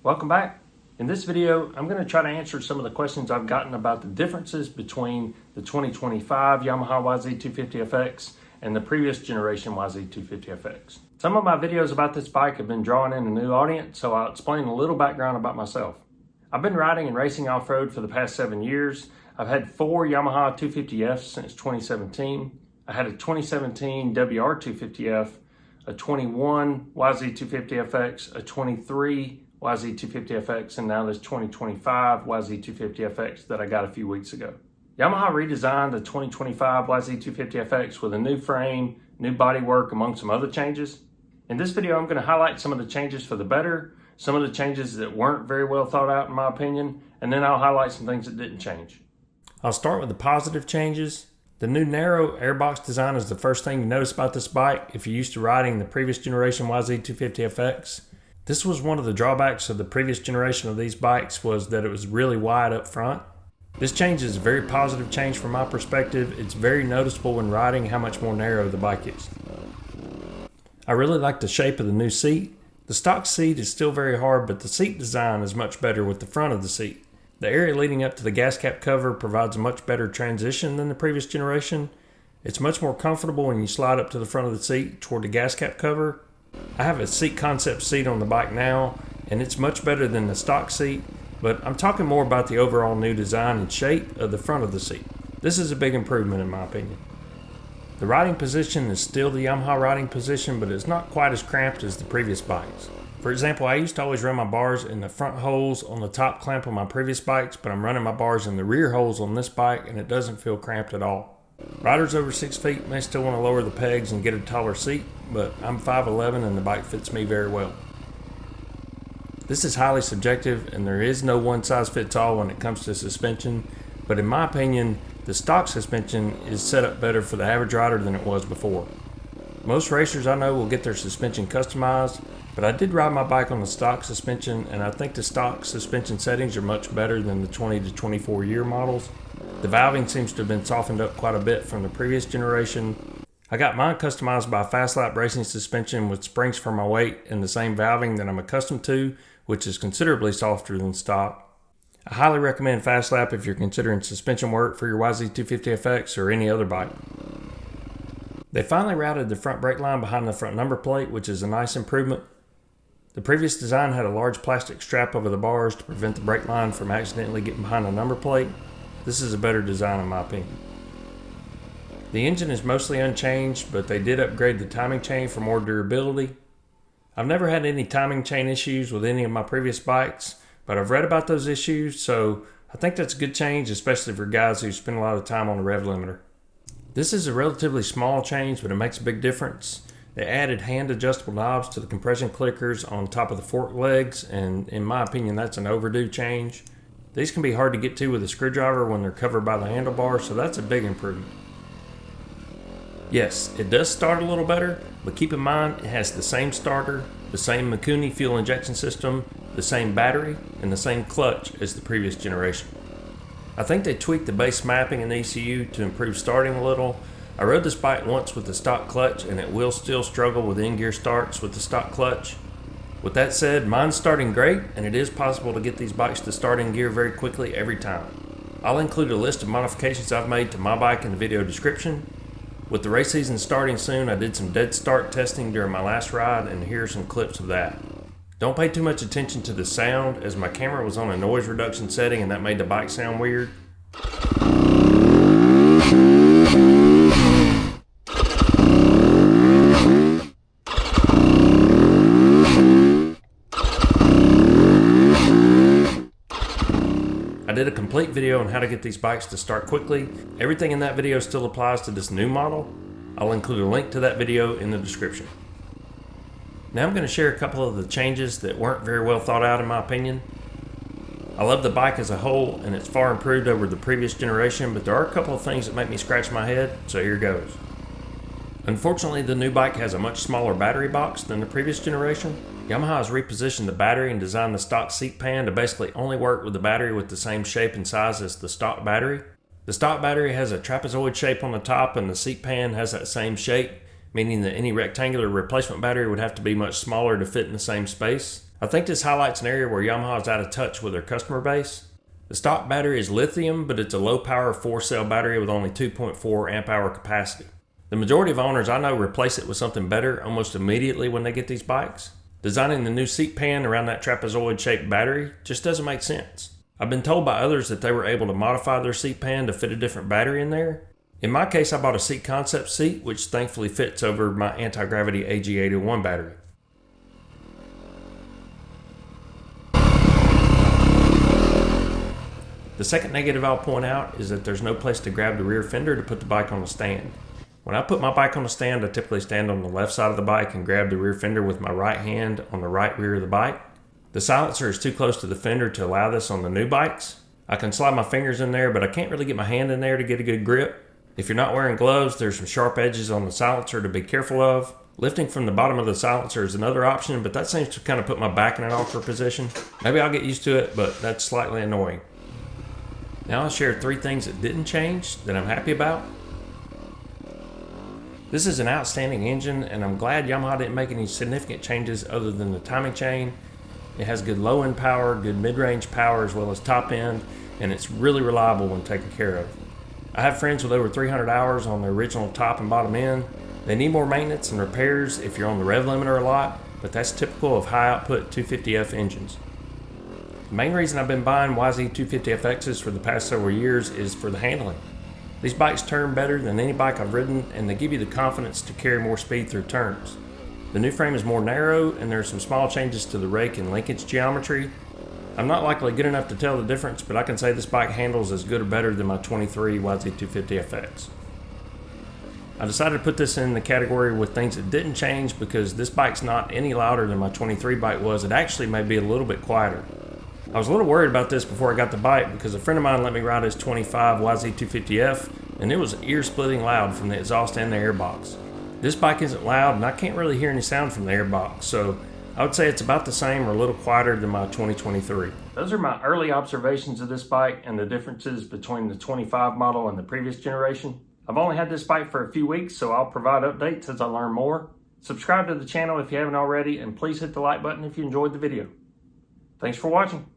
Welcome back. In this video, I'm going to try to answer some of the questions I've gotten about the differences between the 2025 Yamaha YZ250FX and the previous generation YZ250FX. Some of my videos about this bike have been drawing in a new audience, so I'll explain a little background about myself. I've been riding and racing off-road for the past 7 years. I've had 4 Yamaha 250Fs since 2017. I had a 2017 WR250F, a 21 YZ250FX, a 23 YZ250FX, and now this 2025 YZ250FX that I got a few weeks ago. Yamaha redesigned the 2025 YZ250FX with a new frame, new bodywork, among some other changes. In this video, I'm going to highlight some of the changes for the better, some of the changes that weren't very well thought out in my opinion, and then I'll highlight some things that didn't change. I'll start with the positive changes. The new narrow airbox design is the first thing you notice about this bike if you're used to riding the previous generation YZ250FX. This was one of the drawbacks of the previous generation of these bikes, was that it was really wide up front. This change is a very positive change from my perspective. It's very noticeable when riding how much more narrow the bike is. I really like the shape of the new seat. The stock seat is still very hard, but the seat design is much better with the front of the seat. The area leading up to the gas cap cover provides a much better transition than the previous generation. It's much more comfortable when you slide up to the front of the seat toward the gas cap cover. I have a seat concept seat on the bike now, and it's much better than the stock seat, but I'm talking more about the overall new design and shape of the front of the seat. This is a big improvement in my opinion. The riding position is still the Yamaha riding position, but it's not quite as cramped as the previous bikes. For example, I used to always run my bars in the front holes on the top clamp on my previous bikes, but I'm running my bars in the rear holes on this bike, and it doesn't feel cramped at all. Riders over 6 feet may still want to lower the pegs and get a taller seat, but I'm 5'11" and the bike fits me very well. This is highly subjective, and there is no one size fits all when it comes to suspension, but in my opinion, the stock suspension is set up better for the average rider than it was before. Most racers I know will get their suspension customized, but I did ride my bike on the stock suspension, and I think the stock suspension settings are much better than the 20 to 24 year models. The valving seems to have been softened up quite a bit from the previous generation. I got mine customized by Fast Lap Racing suspension with springs for my weight and the same valving that I'm accustomed to, which is considerably softer than stock. I highly recommend Fast Lap if you're considering suspension work for your YZ250FX or any other bike. They finally routed the front brake line behind the front number plate, which is a nice improvement. The previous design had a large plastic strap over the bars to prevent the brake line from accidentally getting behind the number plate. This is a better design in my opinion. The engine is mostly unchanged, but they did upgrade the timing chain for more durability. I've never had any timing chain issues with any of my previous bikes, but I've read about those issues, so I think that's a good change, especially for guys who spend a lot of time on the rev limiter. This is a relatively small change, but it makes a big difference. They added hand adjustable knobs to the compression clickers on top of the fork legs, and in my opinion that's an overdue change. These can be hard to get to with a screwdriver when they're covered by the handlebar, so that's a big improvement. Yes, it does start a little better, but keep in mind it has the same starter, the same Mikuni fuel injection system, the same battery, and the same clutch as the previous generation. I think they tweaked the base mapping in the ECU to improve starting a little. I rode this bike once with the stock clutch, and it will still struggle with in-gear starts with the stock clutch. With that said, mine's starting great, and it is possible to get these bikes to start in gear very quickly every time. I'll include a list of modifications I've made to my bike in the video description. With the race season starting soon, I did some dead start testing during my last ride, and here are some clips of that. Don't pay too much attention to the sound, as my camera was on a noise reduction setting and that made the bike sound weird. I did a complete video on how to get these bikes to start quickly. Everything in that video still applies to this new model. I'll include a link to that video in the description. Now I'm going to share a couple of the changes that weren't very well thought out in my opinion. I love the bike as a whole, and it's far improved over the previous generation, but there are a couple of things that make me scratch my head, so here goes. Unfortunately, the new bike has a much smaller battery box than the previous generation. Yamaha has repositioned the battery and designed the stock seat pan to basically only work with the battery with the same shape and size as the stock battery. The stock battery has a trapezoid shape on the top, and the seat pan has that same shape, meaning that any rectangular replacement battery would have to be much smaller to fit in the same space. I think this highlights an area where Yamaha is out of touch with their customer base. The stock battery is lithium, but it's a low power 4-cell battery with only 2.4 amp hour capacity. The majority of owners I know replace it with something better almost immediately when they get these bikes. Designing the new seat pan around that trapezoid shaped battery just doesn't make sense. I've been told by others that they were able to modify their seat pan to fit a different battery in there. In my case, I bought a seat concept seat, which thankfully fits over my anti-gravity AG801 battery. The second negative I'll point out is that there's no place to grab the rear fender to put the bike on the stand. When I put my bike on the stand, I typically stand on the left side of the bike and grab the rear fender with my right hand on the right rear of the bike. The silencer is too close to the fender to allow this on the new bikes. I can slide my fingers in there, but I can't really get my hand in there to get a good grip. If you're not wearing gloves, there's some sharp edges on the silencer to be careful of. Lifting from the bottom of the silencer is another option, but that seems to kind of put my back in an awkward position. Maybe I'll get used to it, but that's slightly annoying. Now I'll share 3 things that didn't change that I'm happy about. This is an outstanding engine, and I'm glad Yamaha didn't make any significant changes other than the timing chain. It has good low end power, good mid-range power, as well as top end, and it's really reliable when taken care of. I have friends with over 300 hours on the original top and bottom end. They need more maintenance and repairs if you're on the rev limiter a lot, but that's typical of high output 250F engines. The main reason I've been buying YZ250FXs for the past several years is for the handling. These bikes turn better than any bike I've ridden, and they give you the confidence to carry more speed through turns. The new frame is more narrow, and there are some small changes to the rake and linkage geometry. I'm not likely good enough to tell the difference, but I can say this bike handles as good or better than my 23 YZ250FX. I decided to put this in the category with things that didn't change because this bike's not any louder than my 23 bike was. It actually may be a little bit quieter. I was a little worried about this before I got the bike because a friend of mine let me ride his 25 YZ250F, and it was ear-splitting loud from the exhaust and the airbox. This bike isn't loud, and I can't really hear any sound from the airbox, so I would say it's about the same or a little quieter than my 2023. Those are my early observations of this bike and the differences between the 25 model and the previous generation. I've only had this bike for a few weeks, so I'll provide updates as I learn more. Subscribe to the channel if you haven't already, and please hit the like button if you enjoyed the video. Thanks for watching.